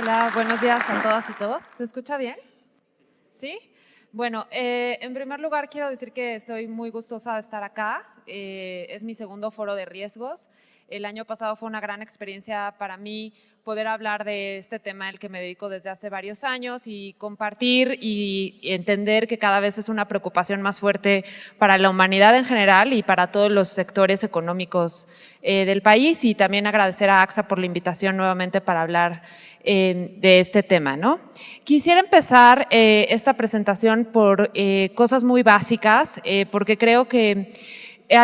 Hola, buenos días a todas y todos. ¿Se escucha bien? ¿Sí? Bueno, en primer lugar quiero decir que estoy muy gustosa de estar acá. Es mi segundo foro de riesgos. El año pasado fue una gran experiencia para mí poder hablar de este tema al que me dedico desde hace varios años y compartir y entender que cada vez es una preocupación más fuerte para la humanidad en general y para todos los sectores económicos del país, y también agradecer a AXA por la invitación nuevamente para hablar de este tema, ¿no? Quisiera empezar esta presentación por cosas muy básicas, porque creo que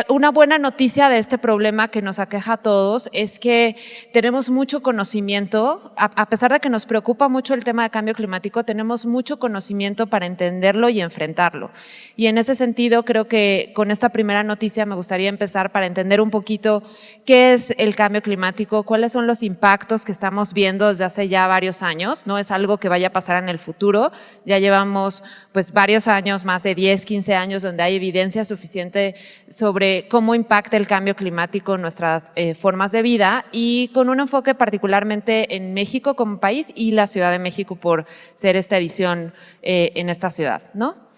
una buena noticia de este problema que nos aqueja a todos es que tenemos mucho conocimiento, a pesar de que nos preocupa mucho el tema de cambio climático, tenemos mucho conocimiento para entenderlo y enfrentarlo. Y en ese sentido, creo que con esta primera noticia me gustaría empezar para entender un poquito qué es el cambio climático, cuáles son los impactos que estamos viendo desde hace ya varios años. No es algo que vaya a pasar en el futuro, ya llevamos pues varios años, más de 10, 15 años, donde hay evidencia suficiente sobre cómo impacta el cambio climático en nuestras formas de vida, y con un enfoque particularmente en México como país y la Ciudad de México por ser esta edición en esta ciudad, ¿no?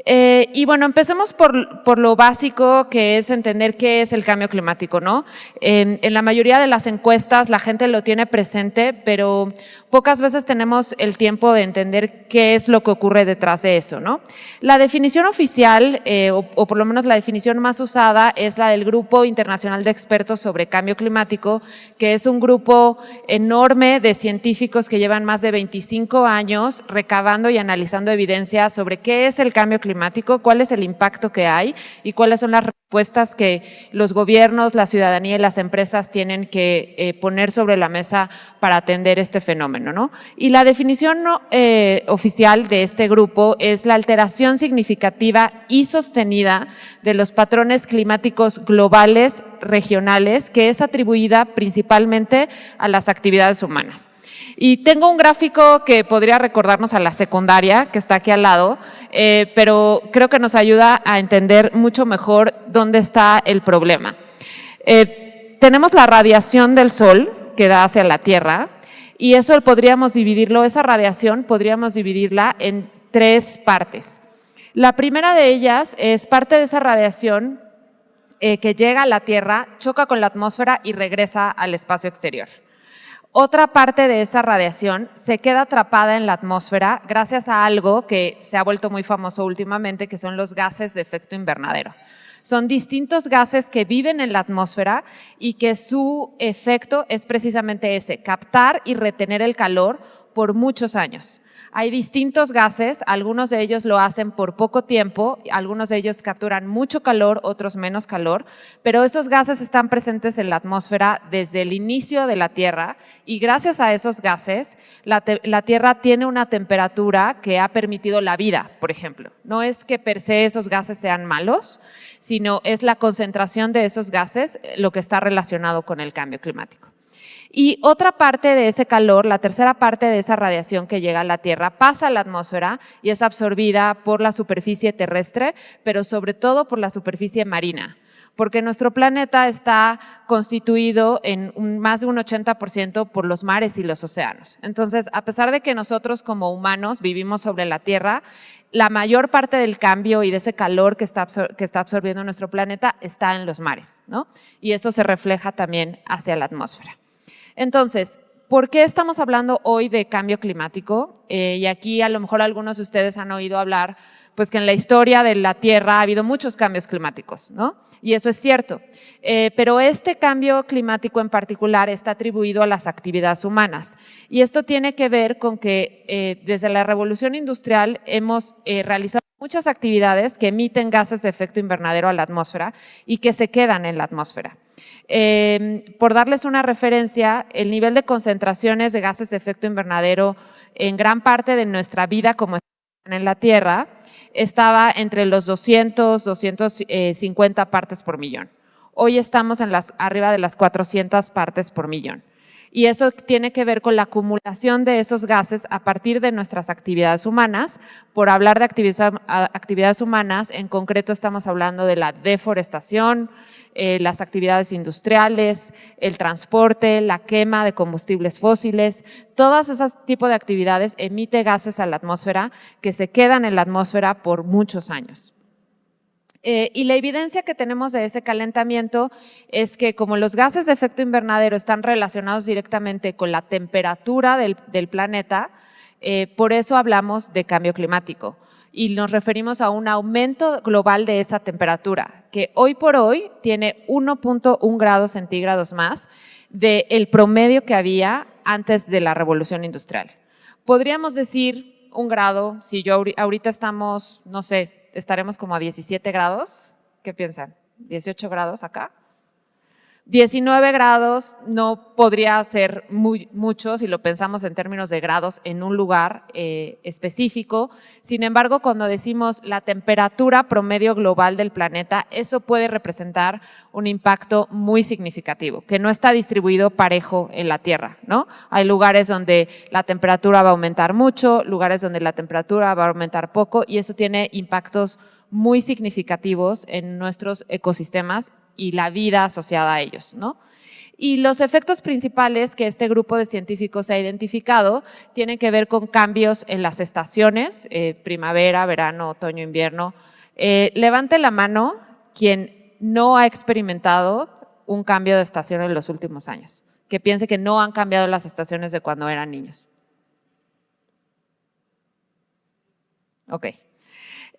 Y bueno, empecemos por lo básico, que es entender qué es el cambio climático, ¿no? En la mayoría de las encuestas la gente lo tiene presente, pero pocas veces tenemos el tiempo de entender qué es lo que ocurre detrás de eso, ¿no? La definición oficial, o por lo menos la definición más usada, es la del Grupo Internacional de Expertos sobre Cambio Climático, que es un grupo enorme de científicos que llevan más de 25 años recabando y analizando evidencia sobre qué es el cambio climático, cuál es el impacto que hay y cuáles son las respuestas que los gobiernos, la ciudadanía y las empresas tienen que poner sobre la mesa para atender este fenómeno, ¿no? Y la definición oficial de este grupo es la alteración significativa y sostenida de los patrones climáticos globales, regionales, que es atribuida principalmente a las actividades humanas. Y tengo un gráfico que podría recordarnos a la secundaria, que está aquí al lado, pero creo que nos ayuda a entender mucho mejor dónde está el problema. Tenemos la radiación del Sol que da hacia la Tierra, y eso podríamos dividirlo, esa radiación podríamos dividirla en tres partes. La primera de ellas es parte de esa radiación que llega a la Tierra, choca con la atmósfera y regresa al espacio exterior. Otra parte de esa radiación se queda atrapada en la atmósfera gracias a algo que se ha vuelto muy famoso últimamente, que son los gases de efecto invernadero. Son distintos gases que viven en la atmósfera y que su efecto es precisamente ese, captar y retener el calor por muchos años. Hay distintos gases, algunos de ellos lo hacen por poco tiempo, algunos de ellos capturan mucho calor, otros menos calor, pero esos gases están presentes en la atmósfera desde el inicio de la Tierra, y gracias a esos gases la Tierra tiene una temperatura que ha permitido la vida, por ejemplo. No es que per se esos gases sean malos, sino es la concentración de esos gases lo que está relacionado con el cambio climático. Y otra parte de ese calor, la tercera parte de esa radiación que llega a la Tierra, pasa a la atmósfera y es absorbida por la superficie terrestre, pero sobre todo por la superficie marina, porque nuestro planeta está constituido en más de un 80% por los mares y los océanos. Entonces, a pesar de que nosotros como humanos vivimos sobre la Tierra, la mayor parte del cambio y de ese calor que está absorbiendo nuestro planeta está en los mares, ¿no? Y eso se refleja también hacia la atmósfera. Entonces, ¿por qué estamos hablando hoy de cambio climático? Y aquí a lo mejor algunos de ustedes han oído hablar, pues que en la historia de la Tierra ha habido muchos cambios climáticos, ¿no? Y eso es cierto, pero este cambio climático en particular está atribuido a las actividades humanas. Y esto tiene que ver con que desde la Revolución Industrial hemos realizado muchas actividades que emiten gases de efecto invernadero a la atmósfera y que se quedan en la atmósfera. Por darles una referencia, el nivel de concentraciones de gases de efecto invernadero en gran parte de nuestra vida como en la Tierra estaba entre los 200, 250 partes por millón. Hoy estamos arriba de las 400 partes por millón. Y eso tiene que ver con la acumulación de esos gases a partir de nuestras actividades humanas. Por hablar de actividades humanas, en concreto estamos hablando de la deforestación, las actividades industriales, el transporte, la quema de combustibles fósiles. Todas esas tipos de actividades emiten gases a la atmósfera que se quedan en la atmósfera por muchos años. Y la evidencia que tenemos de ese calentamiento es que como los gases de efecto invernadero están relacionados directamente con la temperatura del planeta, por eso hablamos de cambio climático y nos referimos a un aumento global de esa temperatura, que hoy por hoy tiene 1.1 grados centígrados más del promedio que había antes de la revolución industrial. Podríamos decir 1 grado, si yo ahorita estamos, no sé, estaremos como a 17 grados, ¿qué piensan? ¿18 grados acá? 19 grados no podría ser mucho si lo pensamos en términos de grados en un lugar específico. Sin embargo, cuando decimos la temperatura promedio global del planeta, eso puede representar un impacto muy significativo, que no está distribuido parejo en la Tierra, ¿no? Hay lugares donde la temperatura va a aumentar mucho, lugares donde la temperatura va a aumentar poco y eso tiene impactos muy significativos en nuestros ecosistemas y la vida asociada a ellos, ¿no? Y los efectos principales que este grupo de científicos ha identificado tienen que ver con cambios en las estaciones, primavera, verano, otoño, invierno. Levante la mano quien no ha experimentado un cambio de estación en los últimos años, que piense que no han cambiado las estaciones de cuando eran niños. Ok.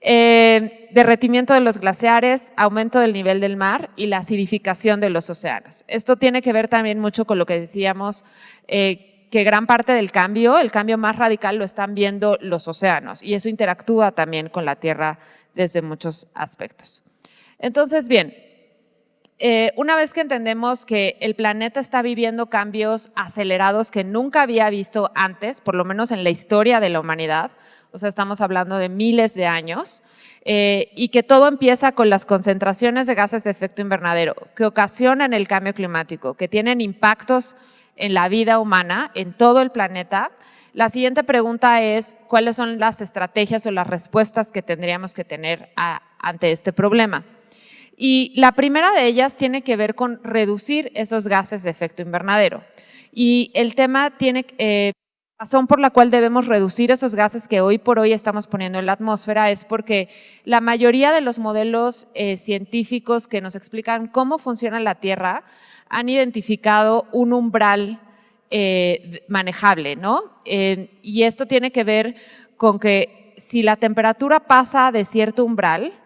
Derretimiento de los glaciares, aumento del nivel del mar y la acidificación de los océanos. Esto tiene que ver también mucho con lo que decíamos, que gran parte del cambio, el cambio más radical lo están viendo los océanos y eso interactúa también con la Tierra desde muchos aspectos. Entonces, bien, una vez que entendemos que el planeta está viviendo cambios acelerados que nunca había visto antes, por lo menos en la historia de la humanidad, o sea, estamos hablando de miles de años, y que todo empieza con las concentraciones de gases de efecto invernadero que ocasionan el cambio climático, que tienen impactos en la vida humana, en todo el planeta. La siguiente pregunta es, ¿cuáles son las estrategias o las respuestas que tendríamos que tener ante este problema? Y la primera de ellas tiene que ver con reducir esos gases de efecto invernadero. Y el tema tiene razón por la cual debemos reducir esos gases que hoy por hoy estamos poniendo en la atmósfera es porque la mayoría de los modelos científicos que nos explican cómo funciona la Tierra han identificado un umbral manejable, ¿no? Y esto tiene que ver con que si la temperatura pasa de cierto umbral,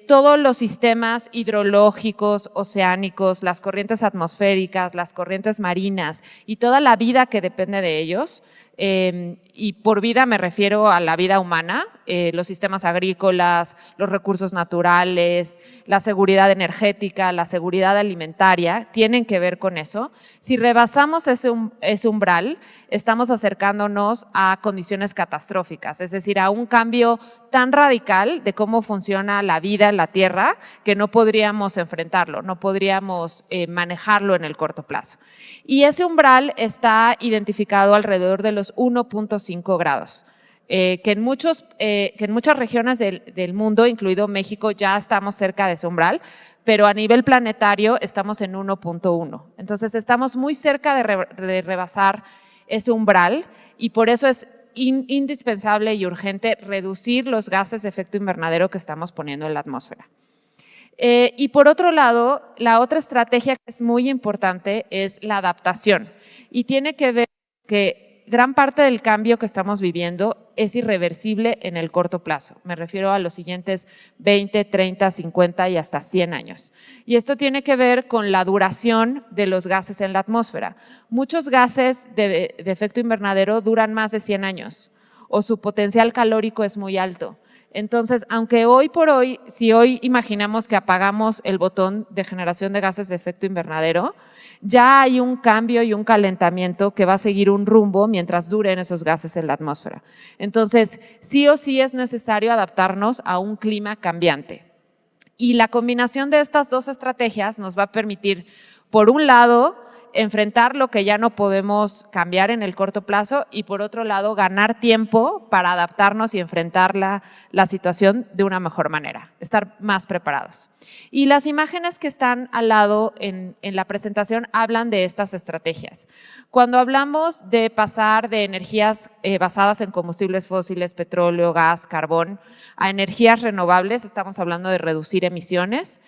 todos los sistemas hidrológicos, oceánicos, las corrientes atmosféricas, las corrientes marinas y toda la vida que depende de ellos, y por vida me refiero a la vida humana, los sistemas agrícolas, los recursos naturales, la seguridad energética, la seguridad alimentaria, tienen que ver con eso. Si rebasamos ese umbral, estamos acercándonos a condiciones catastróficas, es decir, a un cambio tan radical de cómo funciona la vida en la Tierra que no podríamos enfrentarlo, no podríamos manejarlo en el corto plazo. Y ese umbral está identificado alrededor de los 1.5 grados. Que en muchas regiones del mundo, incluido México, ya estamos cerca de ese umbral, pero a nivel planetario estamos en 1.1. Entonces estamos muy cerca de rebasar ese umbral y por eso es indispensable y urgente reducir los gases de efecto invernadero que estamos poniendo en la atmósfera. Y por otro lado, la otra estrategia que es muy importante es la adaptación y tiene que ver que gran parte del cambio que estamos viviendo es irreversible en el corto plazo. Me refiero a los siguientes 20, 30, 50 y hasta 100 años. Y esto tiene que ver con la duración de los gases en la atmósfera. Muchos gases de efecto invernadero duran más de 100 años o su potencial calórico es muy alto. Entonces, aunque hoy por hoy, si hoy imaginamos que apagamos el botón de generación de gases de efecto invernadero, ya hay un cambio y un calentamiento que va a seguir un rumbo mientras duren esos gases en la atmósfera. Entonces, sí o sí es necesario adaptarnos a un clima cambiante. Y la combinación de estas dos estrategias nos va a permitir, por un lado, enfrentar lo que ya no podemos cambiar en el corto plazo y por otro lado, ganar tiempo para adaptarnos y enfrentar la situación de una mejor manera, estar más preparados. Y las imágenes que están al lado en la presentación hablan de estas estrategias. Cuando hablamos de pasar de energías basadas en combustibles fósiles, petróleo, gas, carbón, a energías renovables, estamos hablando de reducir emisiones.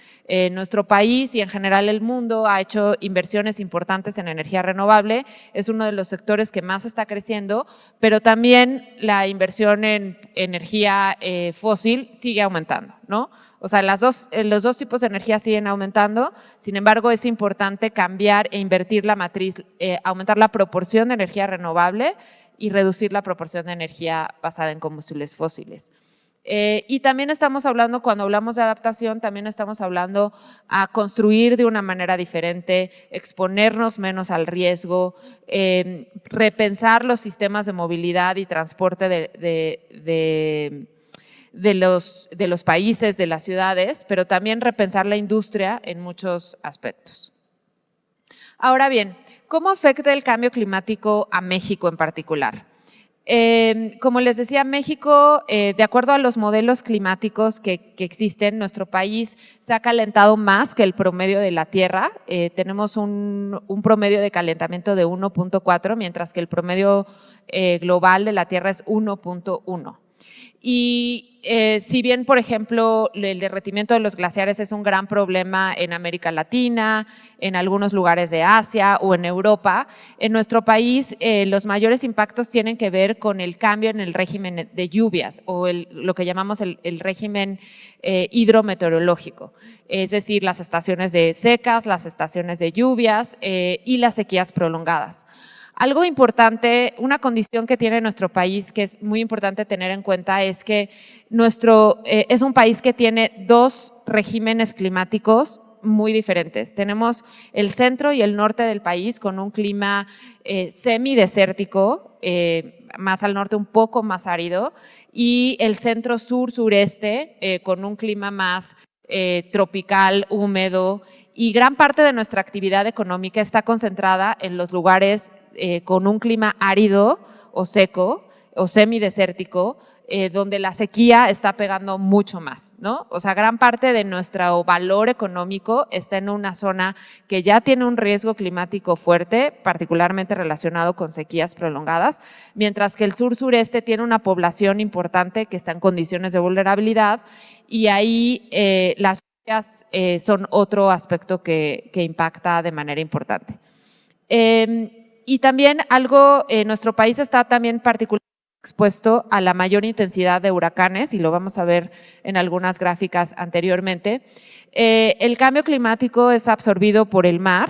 Nuestro país y en general el mundo ha hecho inversiones importantes en energía renovable, es uno de los sectores que más está creciendo, pero también la inversión en energía fósil sigue aumentando, ¿no? O sea, los dos tipos de energía siguen aumentando, sin embargo, es importante cambiar e invertir la matriz, aumentar la proporción de energía renovable y reducir la proporción de energía basada en combustibles fósiles. Y también estamos hablando, cuando hablamos de adaptación, también estamos hablando a construir de una manera diferente, exponernos menos al riesgo, repensar los sistemas de movilidad y transporte de los países, de las ciudades, pero también repensar la industria en muchos aspectos. Ahora bien, ¿cómo afecta el cambio climático a México en particular? Como les decía, México, de acuerdo a los modelos climáticos que existen, nuestro país se ha calentado más que el promedio de la Tierra. Tenemos un promedio de calentamiento de 1.4, mientras que el promedio global de la Tierra es 1.1. Y si bien, por ejemplo, el derretimiento de los glaciares es un gran problema en América Latina, en algunos lugares de Asia o en Europa, en nuestro país los mayores impactos tienen que ver con el cambio en el régimen de lluvias o lo que llamamos el régimen hidrometeorológico, es decir, las estaciones de secas, las estaciones de lluvias y las sequías prolongadas. Algo importante, una condición que tiene nuestro país que es muy importante tener en cuenta es que es un país que tiene dos regímenes climáticos muy diferentes. Tenemos el centro y el norte del país con un clima semidesértico, más al norte un poco más árido, y el centro sur-sureste con un clima más tropical, húmedo, y gran parte de nuestra actividad económica está concentrada en los lugares con un clima árido o seco o semidesértico, donde la sequía está pegando mucho más, ¿no? O sea, gran parte de nuestro valor económico está en una zona que ya tiene un riesgo climático fuerte, particularmente relacionado con sequías prolongadas, mientras que el sur-sureste tiene una población importante que está en condiciones de vulnerabilidad y ahí las sequías son otro aspecto que impacta de manera importante. Y también nuestro país está también particularmente expuesto a la mayor intensidad de huracanes, y lo vamos a ver en algunas gráficas anteriormente. El cambio climático es absorbido por el mar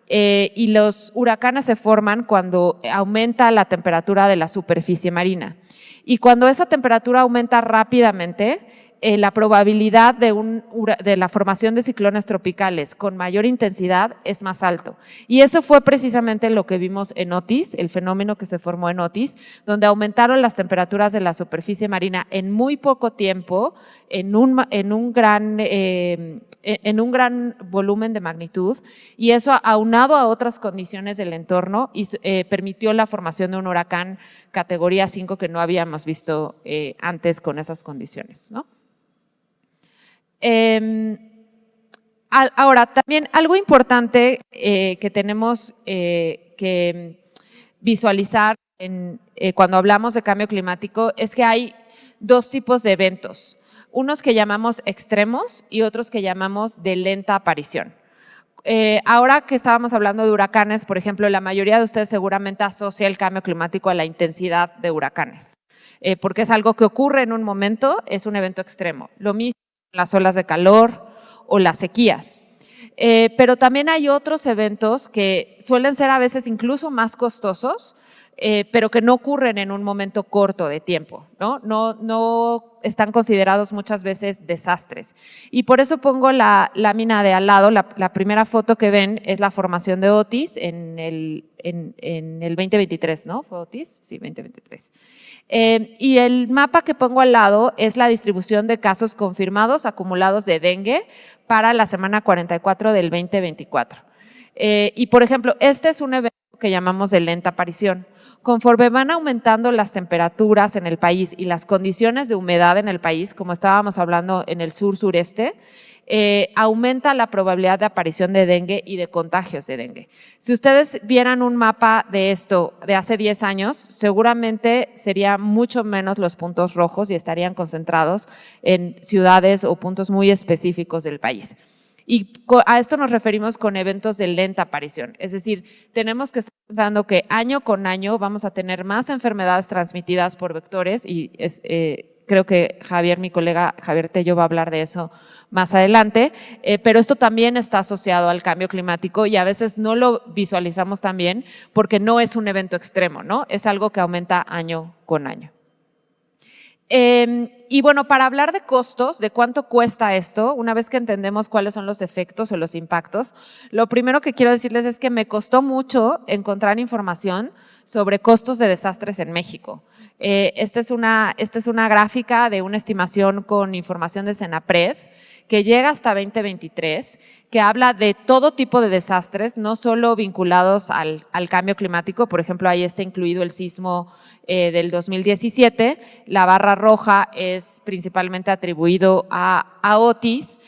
y los huracanes se forman cuando aumenta la temperatura de la superficie marina. Y cuando esa temperatura aumenta rápidamente, la probabilidad de la formación de ciclones tropicales con mayor intensidad es más alto. Y eso fue precisamente lo que vimos en Otis, el fenómeno que se formó en Otis, donde aumentaron las temperaturas de la superficie marina en muy poco tiempo, en un gran volumen de magnitud, y eso aunado a otras condiciones del entorno permitió la formación de un huracán categoría 5 que no habíamos visto antes con esas condiciones, ¿no? Ahora, también algo importante que tenemos que visualizar cuando hablamos de cambio climático es que hay dos tipos de eventos, unos que llamamos extremos y otros que llamamos de lenta aparición. Ahora que estábamos hablando de huracanes, por ejemplo, la mayoría de ustedes seguramente asocia el cambio climático a la intensidad de huracanes, porque es algo que ocurre en un momento, es un evento extremo. Lo mismo las olas de calor o las sequías. Pero también hay otros eventos que suelen ser a veces incluso más costosos, pero que no ocurren en un momento corto de tiempo, ¿no? No están considerados muchas veces desastres. Y por eso pongo la lámina de al lado, la primera foto que ven es la formación de Otis en el 2023, ¿no? ¿Fue Otis? Sí, 2023. Y el mapa que pongo al lado es la distribución de casos confirmados acumulados de dengue para la semana 44 del 2024. Y, por ejemplo, este es un evento que llamamos de lenta aparición. Conforme van aumentando las temperaturas en el país y las condiciones de humedad en el país, como estábamos hablando en el sur-sureste, aumenta la probabilidad de aparición de dengue y de contagios de dengue. Si ustedes vieran un mapa de esto de hace 10 años, seguramente serían mucho menos los puntos rojos y estarían concentrados en ciudades o puntos muy específicos del país. Y a esto nos referimos con eventos de lenta aparición, es decir, tenemos que estar pensando que año con año vamos a tener más enfermedades transmitidas por vectores y creo que Javier, mi colega Javier Tello va a hablar de eso más adelante, pero esto también está asociado al cambio climático y a veces no lo visualizamos tan bien porque no es un evento extremo, ¿no? Es algo que aumenta año con año. Y bueno, para hablar de costos, de cuánto cuesta esto, una vez que entendemos cuáles son los efectos o los impactos, lo primero que quiero decirles es que me costó mucho encontrar información sobre costos de desastres en México. Esta es una gráfica de una estimación con información de Senapred, que llega hasta 2023, que habla de todo tipo de desastres, no solo vinculados al cambio climático, por ejemplo, ahí está incluido el sismo del 2017, la barra roja es principalmente atribuido a Otis,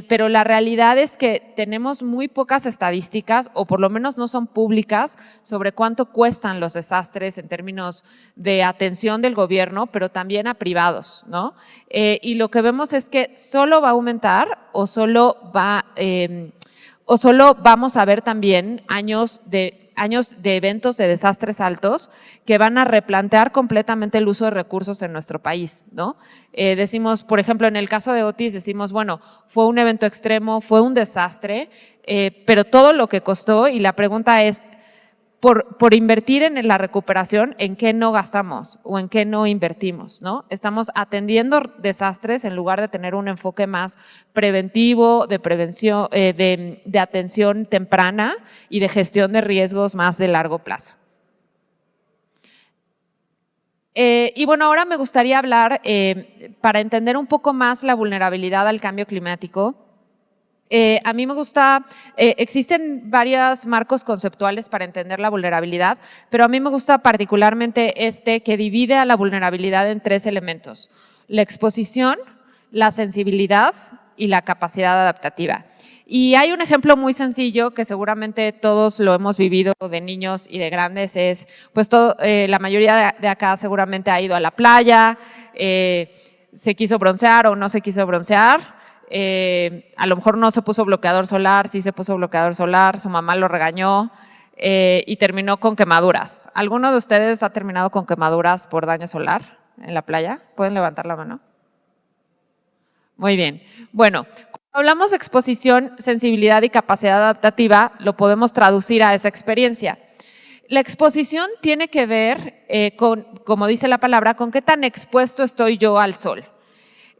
pero la realidad es que tenemos muy pocas estadísticas, o por lo menos no son públicas, sobre cuánto cuestan los desastres en términos de atención del gobierno, pero también a privados, ¿no? Y lo que vemos es que solo va a aumentar o solo vamos a ver también años de eventos de desastres altos que van a replantear completamente el uso de recursos en nuestro país, ¿no? Decimos, por ejemplo, en el caso de Otis, decimos, bueno, fue un evento extremo, fue un desastre, pero todo lo que costó, y la pregunta es, por invertir en la recuperación, ¿en qué no gastamos o en qué no invertimos, ¿no? Estamos atendiendo desastres en lugar de tener un enfoque más preventivo, de prevención, de atención temprana y de gestión de riesgos más de largo plazo. Y bueno, ahora me gustaría hablar, para entender un poco más la vulnerabilidad al cambio climático. A mí me gusta, existen varios marcos conceptuales para entender la vulnerabilidad, pero a mí me gusta particularmente que divide a la vulnerabilidad en 3 elementos: la exposición, la sensibilidad y la capacidad adaptativa. Y hay un ejemplo muy sencillo que seguramente todos lo hemos vivido de niños y de grandes, es pues la mayoría de acá seguramente ha ido a la playa, se quiso broncear o no se quiso broncear. A lo mejor no se puso bloqueador solar, sí se puso bloqueador solar, su mamá lo regañó y terminó con quemaduras. ¿Alguno de ustedes ha terminado con quemaduras por daño solar en la playa? ¿Pueden levantar la mano? Muy bien. Bueno, cuando hablamos de exposición, sensibilidad y capacidad adaptativa, lo podemos traducir a esa experiencia. La exposición tiene que ver con, como dice la palabra, con qué tan expuesto estoy yo al sol.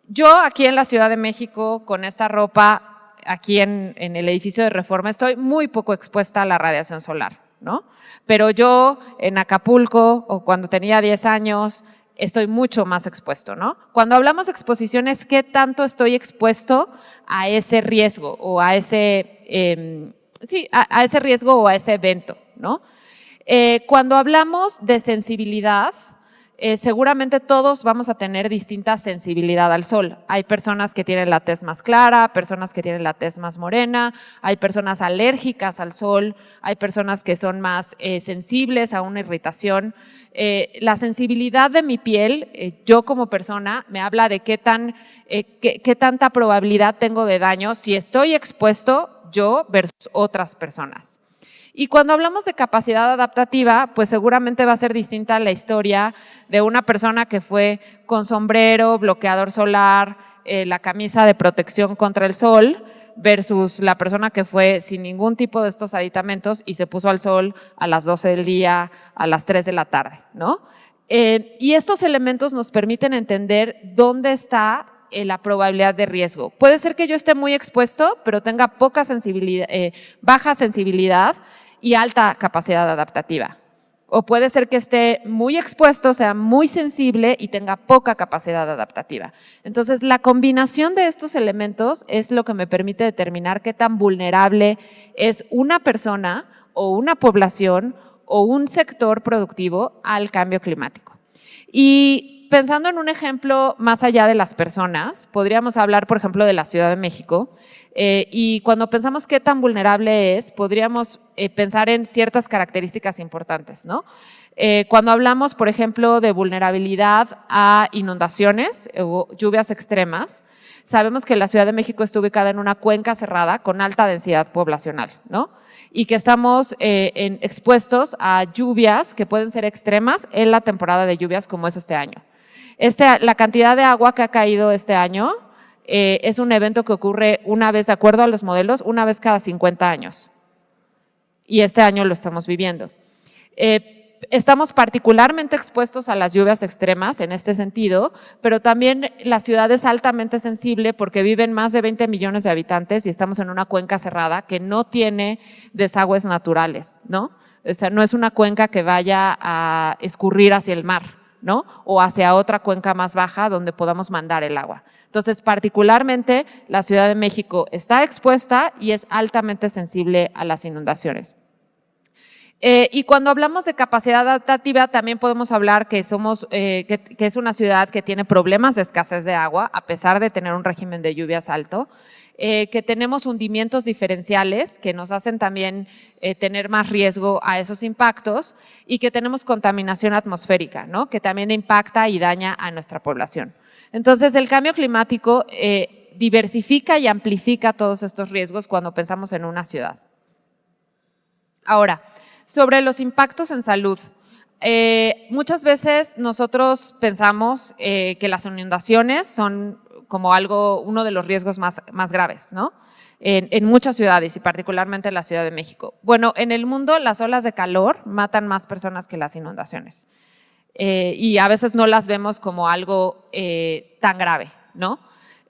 Yo aquí en la Ciudad de México, con esta ropa, aquí en el edificio de Reforma, estoy muy poco expuesta a la radiación solar, ¿no? Pero yo en Acapulco, o cuando tenía 10 años, estoy mucho más expuesto, ¿no? Cuando hablamos de exposiciones, ¿qué tanto estoy expuesto a ese riesgo o a ese, a ese riesgo o a ese evento, ¿no? Cuando hablamos de sensibilidad, seguramente todos vamos a tener distinta sensibilidad al sol. Hay personas que tienen la tez más clara, personas que tienen la tez más morena, hay personas alérgicas al sol, hay personas que son más sensibles a una irritación. La sensibilidad de mi piel, yo como persona, me habla de qué tanta probabilidad tengo de daño si estoy expuesto yo versus otras personas. Y cuando hablamos de capacidad adaptativa, pues seguramente va a ser distinta la historia de una persona que fue con sombrero, bloqueador solar, la camisa de protección contra el sol, versus la persona que fue sin ningún tipo de estos aditamentos y se puso al sol a las 12 del día, a las 3 de la tarde, ¿no? Y estos elementos nos permiten entender dónde está la probabilidad de riesgo. Puede ser que yo esté muy expuesto, pero tenga poca sensibilidad, baja sensibilidad y alta capacidad adaptativa. o puede ser que esté muy expuesto, sea muy sensible y tenga poca capacidad adaptativa. Entonces, la combinación de estos elementos es lo que me permite determinar qué tan vulnerable es una persona o una población o un sector productivo al cambio climático. Y pensando en un ejemplo más allá de las personas, podríamos hablar, por ejemplo, de la Ciudad de México. Y cuando pensamos qué tan vulnerable es, podríamos pensar en ciertas características importantes, ¿no? Cuando hablamos, por ejemplo, de vulnerabilidad a inundaciones o lluvias extremas, sabemos que la Ciudad de México está ubicada en una cuenca cerrada con alta densidad poblacional, ¿no? Y que estamos expuestos a lluvias que pueden ser extremas en la temporada de lluvias como es este año. La cantidad de agua que ha caído este año es un evento que ocurre una vez, de acuerdo a los modelos, una vez cada 50 años. Y este año lo estamos viviendo. Estamos particularmente expuestos a las lluvias extremas en este sentido, pero también la ciudad es altamente sensible porque viven más de 20 millones de habitantes y estamos en una cuenca cerrada que no tiene desagües naturales, ¿no? O sea, no es una cuenca que vaya a escurrir hacia el mar, ¿no? O hacia otra cuenca más baja donde podamos mandar el agua. Entonces, particularmente, la Ciudad de México está expuesta y es altamente sensible a las inundaciones. Y cuando hablamos de capacidad adaptativa, también podemos hablar que que es una ciudad que tiene problemas de escasez de agua, a pesar de tener un régimen de lluvias alto, que tenemos hundimientos diferenciales que nos hacen también tener más riesgo a esos impactos y que tenemos contaminación atmosférica, ¿no? Que también impacta y daña a nuestra población. Entonces, el cambio climático diversifica y amplifica todos estos riesgos cuando pensamos en una ciudad. Ahora, sobre los impactos en salud. Muchas veces nosotros pensamos que las inundaciones son como uno de los riesgos más graves, ¿no? En muchas ciudades y particularmente en la Ciudad de México. Bueno, en el mundo las olas de calor matan más personas que las inundaciones. Y a veces no las vemos como algo tan grave, ¿no?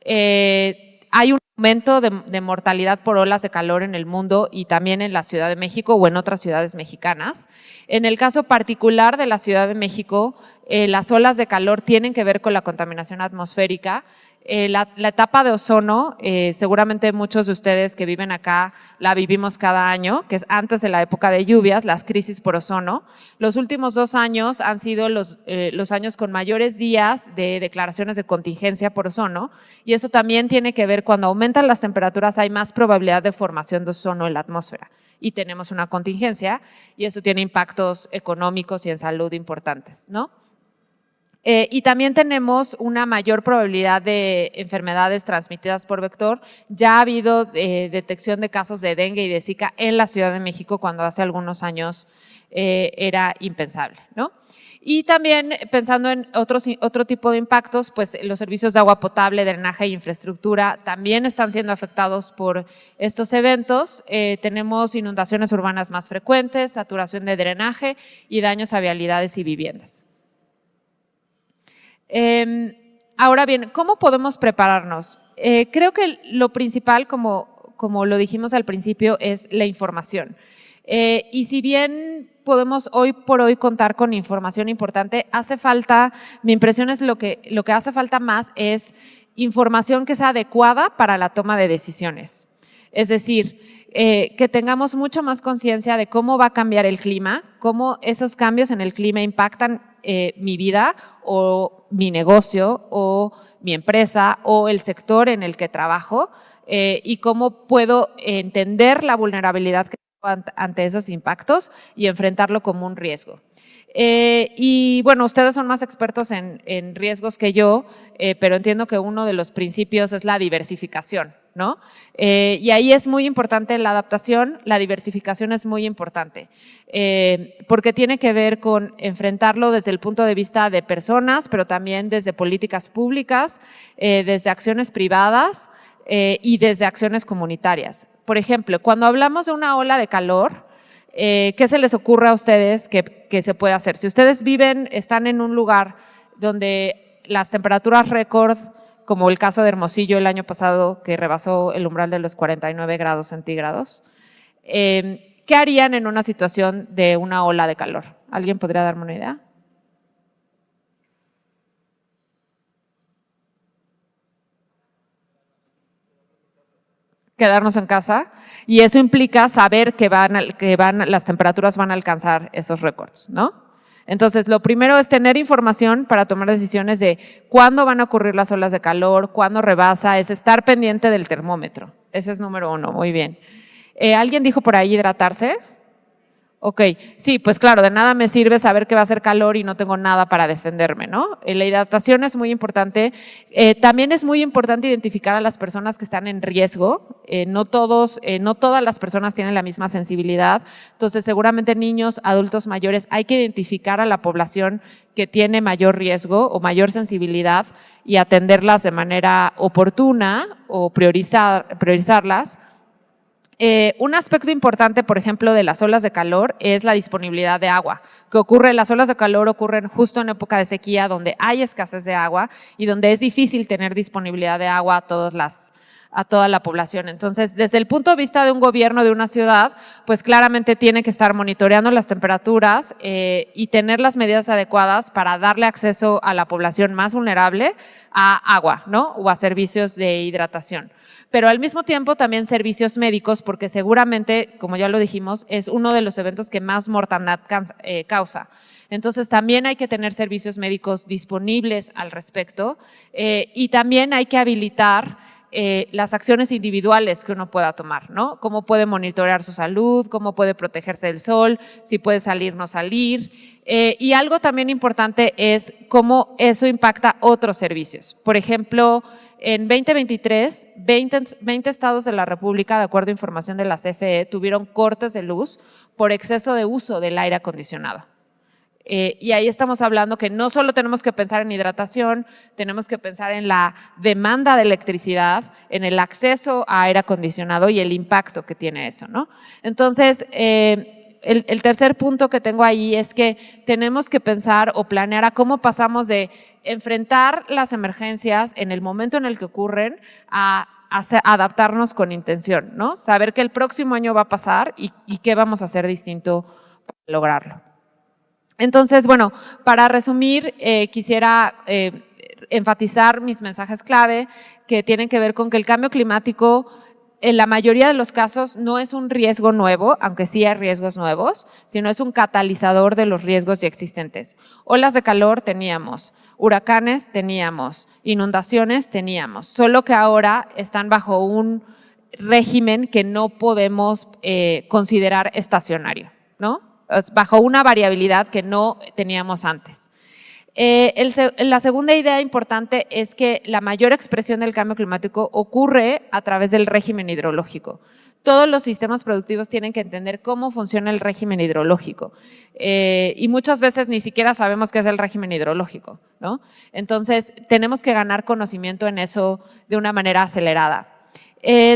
Hay un aumento de mortalidad por olas de calor en el mundo y también en la Ciudad de México o en otras ciudades mexicanas. En el caso particular de la Ciudad de México, las olas de calor tienen que ver con la contaminación atmosférica. La etapa de ozono, seguramente muchos de ustedes que viven acá la vivimos cada año, que es antes de la época de lluvias, las crisis por ozono. Los últimos 2 años han sido los años con mayores días de declaraciones de contingencia por ozono y eso también tiene que ver cuando aumentan las temperaturas hay más probabilidad de formación de ozono en la atmósfera y tenemos una contingencia y eso tiene impactos económicos y en salud importantes, ¿no? Y también tenemos una mayor probabilidad de enfermedades transmitidas por vector. Ya ha habido detección de casos de dengue y de Zika en la Ciudad de México cuando hace algunos años era impensable, ¿no? Y también pensando en otro tipo de impactos, pues los servicios de agua potable, drenaje e infraestructura también están siendo afectados por estos eventos. Tenemos inundaciones urbanas más frecuentes, saturación de drenaje y daños a vialidades y viviendas. Ahora bien, ¿cómo podemos prepararnos? Creo que lo principal, como lo dijimos al principio, es la información. Y si bien podemos hoy por hoy contar con información importante, hace falta, mi impresión es lo que hace falta más es información que sea adecuada para la toma de decisiones. Es decir, que tengamos mucho más conciencia de cómo va a cambiar el clima, cómo esos cambios en el clima impactan mi vida o mi negocio o mi empresa o el sector en el que trabajo y cómo puedo entender la vulnerabilidad que tengo ante esos impactos y enfrentarlo como un riesgo. Y bueno, ustedes son más expertos en riesgos que yo, pero entiendo que uno de los principios es la diversificación, ¿no? Y ahí es muy importante la adaptación, la diversificación es muy importante, porque tiene que ver con enfrentarlo desde el punto de vista de personas, pero también desde políticas públicas, desde acciones privadas y desde acciones comunitarias. Por ejemplo, cuando hablamos de una ola de calor, ¿qué se les ocurre a ustedes que se puede hacer? Si ustedes están en un lugar donde las temperaturas récord, como el caso de Hermosillo el año pasado, que rebasó el umbral de los 49 grados centígrados, ¿Qué harían en una situación de una ola de calor? ¿Alguien podría darme una idea? Quedarnos en casa, y eso implica saber que las temperaturas van a alcanzar esos récords, ¿no? Entonces, lo primero es tener información para tomar decisiones de cuándo van a ocurrir las olas de calor, cuándo rebasa, es estar pendiente del termómetro. Ese es número uno, muy bien. ¿Alguien dijo por ahí hidratarse? Ok, sí, pues claro, de nada me sirve saber que va a hacer calor y no tengo nada para defenderme, ¿no? La hidratación es muy importante. También es muy importante identificar a las personas que están en riesgo. No todas las personas tienen la misma sensibilidad. Entonces, seguramente niños, adultos mayores, hay que identificar a la población que tiene mayor riesgo o mayor sensibilidad y atenderlas de manera oportuna o priorizarlas. Un aspecto importante, por ejemplo, de las olas de calor es la disponibilidad de agua. Las olas de calor ocurren justo en época de sequía, donde hay escasez de agua y donde es difícil tener disponibilidad de agua a toda la población. Entonces, desde el punto de vista de un gobierno de una ciudad, pues claramente tiene que estar monitoreando las temperaturas y tener las medidas adecuadas para darle acceso a la población más vulnerable a agua, ¿no? O a servicios de hidratación. Pero al mismo tiempo también servicios médicos, porque seguramente, como ya lo dijimos, es uno de los eventos que más mortandad causa. Entonces también hay que tener servicios médicos disponibles al respecto y también hay que habilitar las acciones individuales que uno pueda tomar, ¿no? Cómo puede monitorear su salud, cómo puede protegerse del sol, si puede salir, no salir. Y algo también importante es cómo eso impacta otros servicios. Por ejemplo, en 2023, 20 estados de la República, de acuerdo a información de la CFE, tuvieron cortes de luz por exceso de uso del aire acondicionado. Y ahí estamos hablando que no solo tenemos que pensar en hidratación, tenemos que pensar en la demanda de electricidad, en el acceso a aire acondicionado y el impacto que tiene eso, ¿no? Entonces, el tercer punto que tengo ahí es que tenemos que pensar o planear a cómo pasamos de enfrentar las emergencias en el momento en el que ocurren a adaptarnos con intención, ¿no? Saber que el próximo año va a pasar y qué vamos a hacer distinto para lograrlo. Entonces, bueno, para resumir, quisiera enfatizar mis mensajes clave que tienen que ver con que el cambio climático en la mayoría de los casos no es un riesgo nuevo, aunque sí hay riesgos nuevos, sino es un catalizador de los riesgos ya existentes. Olas de calor teníamos, huracanes teníamos, inundaciones teníamos, solo que ahora están bajo un régimen que no podemos considerar estacionario, ¿no? Bajo una variabilidad que no teníamos antes. La segunda idea importante es que la mayor expresión del cambio climático ocurre a través del régimen hidrológico. Todos los sistemas productivos tienen que entender cómo funciona el régimen hidrológico y muchas veces ni siquiera sabemos qué es el régimen hidrológico, ¿no? Entonces, tenemos que ganar conocimiento en eso de una manera acelerada.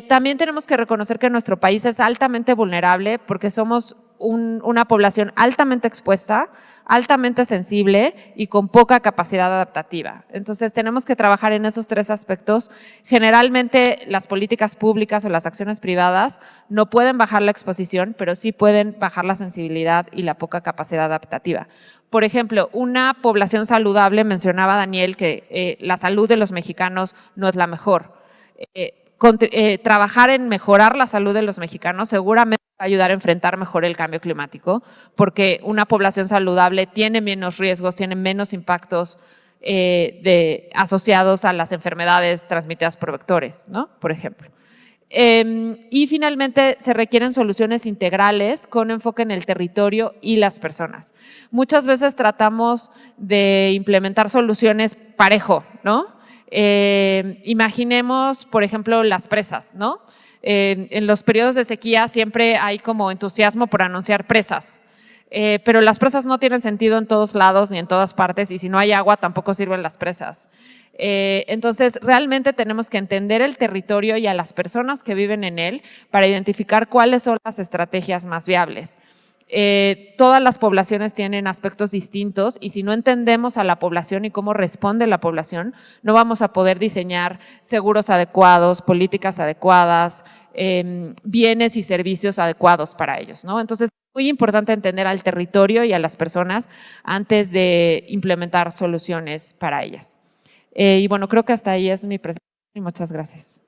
También tenemos que reconocer que nuestro país es altamente vulnerable porque somos una población altamente expuesta, altamente sensible y con poca capacidad adaptativa. Entonces, tenemos que trabajar en esos tres aspectos. Generalmente, las políticas públicas o las acciones privadas no pueden bajar la exposición, pero sí pueden bajar la sensibilidad y la poca capacidad adaptativa. Por ejemplo, una población saludable, mencionaba Daniel que la salud de los mexicanos no es la mejor. Trabajar en mejorar la salud de los mexicanos seguramente va a ayudar a enfrentar mejor el cambio climático, porque una población saludable tiene menos riesgos, tiene menos impactos asociados a las enfermedades transmitidas por vectores, ¿no? Por ejemplo. Y finalmente se requieren soluciones integrales con enfoque en el territorio y las personas. Muchas veces tratamos de implementar soluciones parejo, ¿no? Imaginemos, por ejemplo, las presas, ¿no? En los periodos de sequía siempre hay como entusiasmo por anunciar presas, pero las presas no tienen sentido en todos lados ni en todas partes y si no hay agua tampoco sirven las presas. Entonces, realmente tenemos que entender el territorio y a las personas que viven en él para identificar cuáles son las estrategias más viables. Todas las poblaciones tienen aspectos distintos y si no entendemos a la población y cómo responde la población, no vamos a poder diseñar seguros adecuados, políticas adecuadas, bienes y servicios adecuados para ellos, ¿no? Entonces, es muy importante entender al territorio y a las personas antes de implementar soluciones para ellas. Y bueno, creo que hasta ahí es mi presentación y muchas gracias.